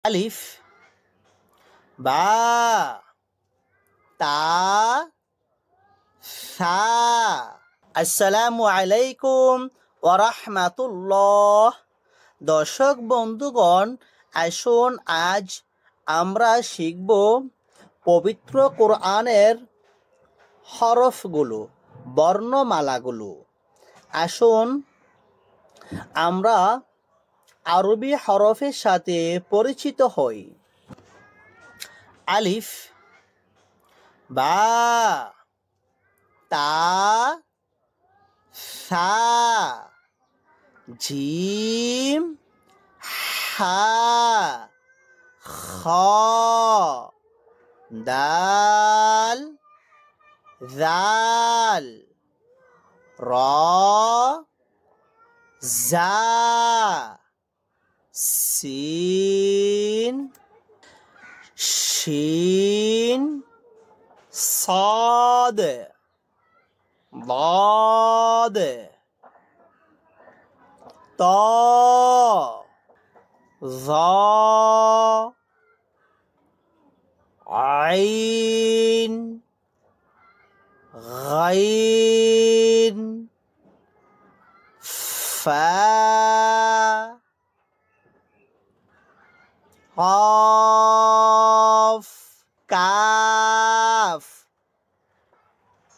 আলিফ, বা, তা, সা। আসসালামু আলাইকুম ওয়া রাহমাতুল্লাহ। দর্শক বন্ধুগণ, আসুন আজ আমরা শিখব পবিত্র কোরআনের হরফগুলো, বর্ণমালাগুলো। আসুন আমরা আরবি হরফের সাথে পরিচিত হই। আলিফ, বা, তা, সা, জিম, হা, খ, দাল, জাল, র, জা, সিন, শিন, صاد ضاد طاء ظاء عين غين فاء قاف কাফ,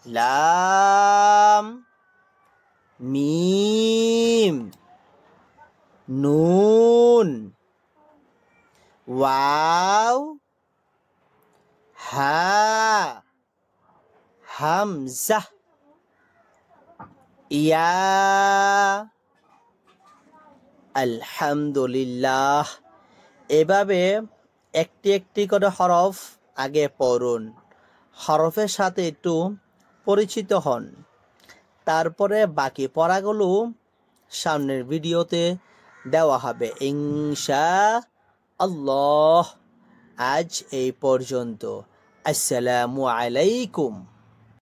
লাম, মিম, নুন, ওয়াও, হা, হামজা, ইয়া। আলহামদুলিল্লাহ। এভাবে একটি একটি করে হরফ আগে পড়ুন, হরফের সাথে একটু পরিচিত হন, তারপরে বাকি পড়াগুলো সামনের ভিডিওতে দেওয়া হবে ইনশাআল্লাহ। আজ এই পর্যন্ত। আসসালামু আলাইকুম।